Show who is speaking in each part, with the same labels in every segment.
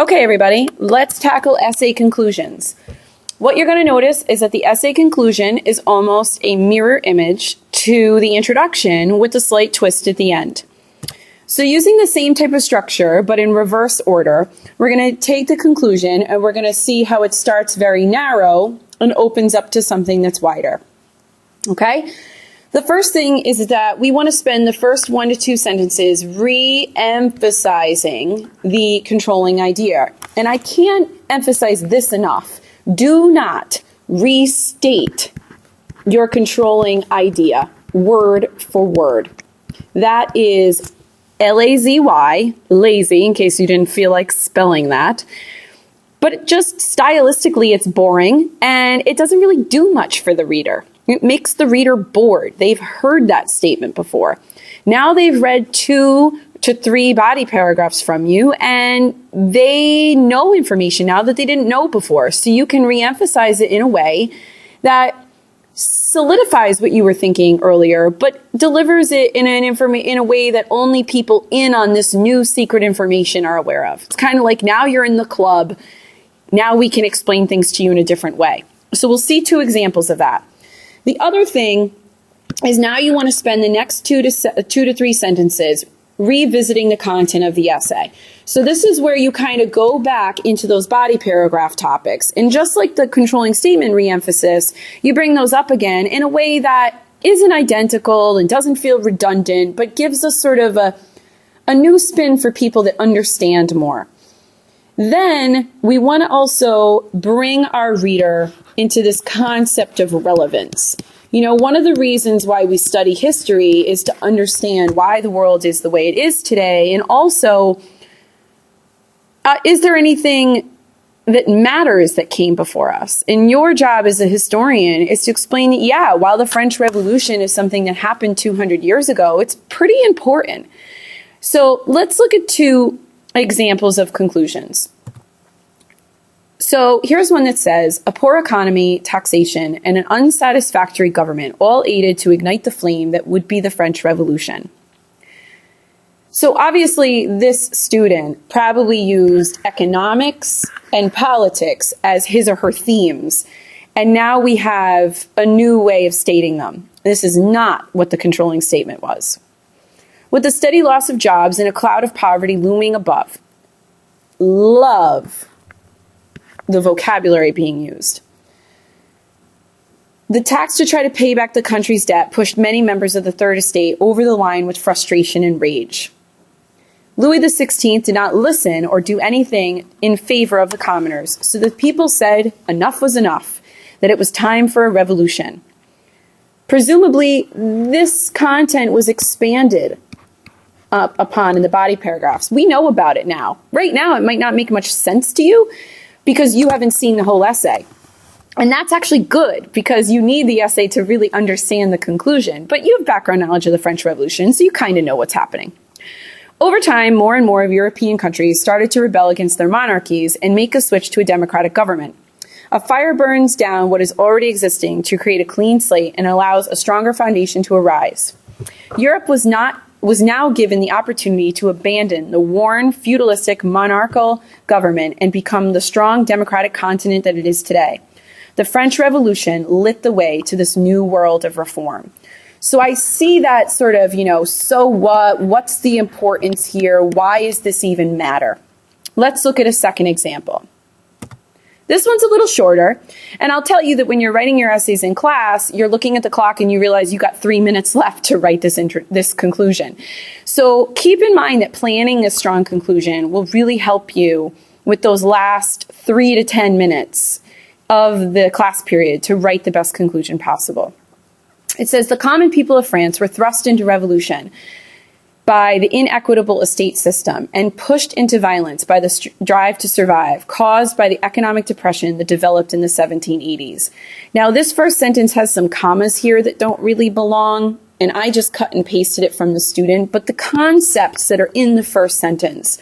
Speaker 1: Okay, everybody, let's tackle essay conclusions. What you're going to notice is that the essay conclusion is almost a mirror image to the introduction with a slight twist at the end. So using the same type of structure, but in reverse order, we're going to take the conclusion and we're going to see how it starts very narrow and opens up to something that's wider. Okay? The first thing is that we want to spend the first 1 to 2 sentences re-emphasizing the controlling idea. And I can't emphasize this enough. Do not restate your controlling idea word for word. That is L-A-Z-Y, lazy, in case you didn't feel like spelling that. But just stylistically, it's boring, and it doesn't really do much for the reader. It makes the reader bored. They've heard that statement before. Now they've read 2 to 3 body paragraphs from you, and they know information now that they didn't know before. So you can re-emphasize it in a way that solidifies what you were thinking earlier, but delivers it in a way that only people in on this new secret information are aware of. It's kind of like now you're in the club. Now we can explain things to you in a different way. So we'll see 2 examples of that. The other thing is now you want to spend the next 2 to 3 sentences revisiting the content of the essay. So this is where you kind of go back into those body paragraph topics. And just like the controlling statement re-emphasis, you bring those up again in a way that isn't identical and doesn't feel redundant, but gives us sort of a new spin for people that understand more. Then we want to also bring our reader into this concept of relevance. You know, one of the reasons why we study history is to understand why the world is the way it is today. And also, is there anything that matters that came before us? And your job as a historian is to explain that, yeah, while the French Revolution is something that happened 200 years ago, it's pretty important. So let's look at 2 examples of conclusions. So here's one that says, a poor economy, taxation, and an unsatisfactory government all aided to ignite the flame that would be the French Revolution. So obviously this student probably used economics and politics as his or her themes. And now we have a new way of stating them. This is not what the controlling statement was. With the steady loss of jobs and a cloud of poverty looming above, love the vocabulary being used. The tax to try to pay back the country's debt pushed many members of the Third Estate over the line with frustration and rage. Louis XVI did not listen or do anything in favor of the commoners, so the people said enough was enough, that it was time for a revolution. Presumably, this content was expanded upon in the body paragraphs. We know about it now. Right now, it might not make much sense to you because you haven't seen the whole essay. And that's actually good because you need the essay to really understand the conclusion. But you have background knowledge of the French Revolution, so you kind of know what's happening. Over time, more and more of European countries started to rebel against their monarchies and make a switch to a democratic government. A fire burns down what is already existing to create a clean slate and allows a stronger foundation to arise. Europe was now given the opportunity to abandon the worn, feudalistic, monarchical government and become the strong democratic continent that it is today. The French Revolution lit the way to this new world of reform. So I see that sort of, so what? What's the importance here? Why does this even matter? Let's look at a second example. This one's a little shorter, and I'll tell you that when you're writing your essays in class, you're looking at the clock and you realize you got 3 minutes left to write this conclusion. So keep in mind that planning a strong conclusion will really help you with those last 3 to 10 minutes of the class period to write the best conclusion possible. It says, the common people of France were thrust into revolution by the inequitable estate system and pushed into violence by the drive to survive caused by the economic depression that developed in the 1780s. Now, this first sentence has some commas here that don't really belong, and I just cut and pasted it from the student, but the concepts that are in the first sentence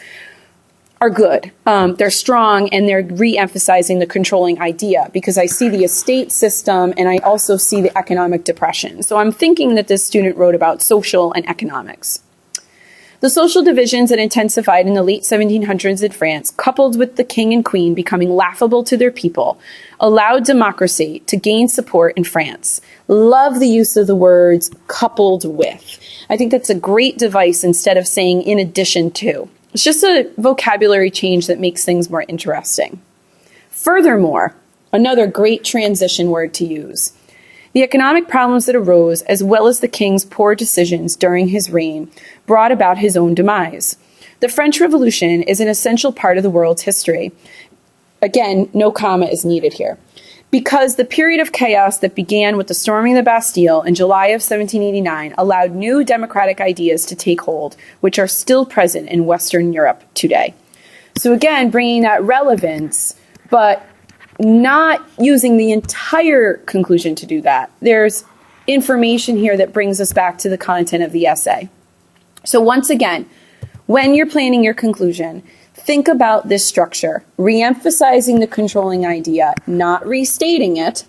Speaker 1: are good. They're strong, and they're re-emphasizing the controlling idea because I see the estate system and I also see the economic depression. So I'm thinking that this student wrote about social and economics. The social divisions that intensified in the late 1700s in France, coupled with the king and queen becoming laughable to their people, allowed democracy to gain support in France. Love the use of the words coupled with. I think that's a great device instead of saying in addition to. It's just a vocabulary change that makes things more interesting. Furthermore, another great transition word to use. The economic problems that arose, as well as the king's poor decisions during his reign, brought about his own demise. The French Revolution is an essential part of the world's history. Again, no comma is needed here. Because the period of chaos that began with the storming of the Bastille in July of 1789 allowed new democratic ideas to take hold, which are still present in Western Europe today. So again, bringing that relevance, but not using the entire conclusion to do that. There's information here that brings us back to the content of the essay. So once again, when you're planning your conclusion, think about this structure, re-emphasizing the controlling idea, not restating it.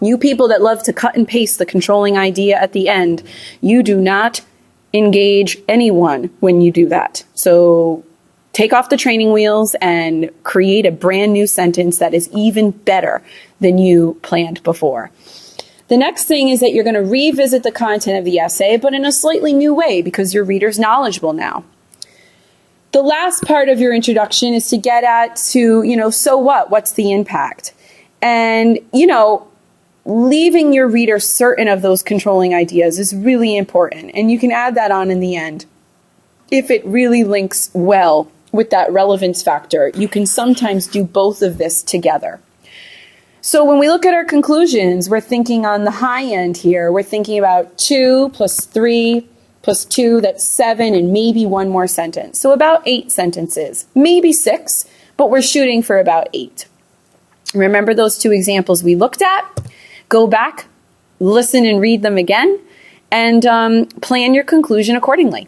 Speaker 1: You people that love to cut and paste the controlling idea at the end, you do not engage anyone when you do that. So take off the training wheels and create a brand new sentence that is even better than you planned before. The next thing is that you're going to revisit the content of the essay, but in a slightly new way because your reader's knowledgeable now. The last part of your introduction is to get at so what? What's the impact? And, leaving your reader certain of those controlling ideas is really important. And you can add that on in the end. If it really links well with that relevance factor, you can sometimes do both of this together. So when we look at our conclusions, we're thinking on the high end here, we're thinking about 2 plus 3 plus 2, that's 7, and maybe one more sentence. So about 8 sentences, maybe 6, but we're shooting for about 8. Remember those 2 examples we looked at? Go back, listen and read them again, and plan your conclusion accordingly.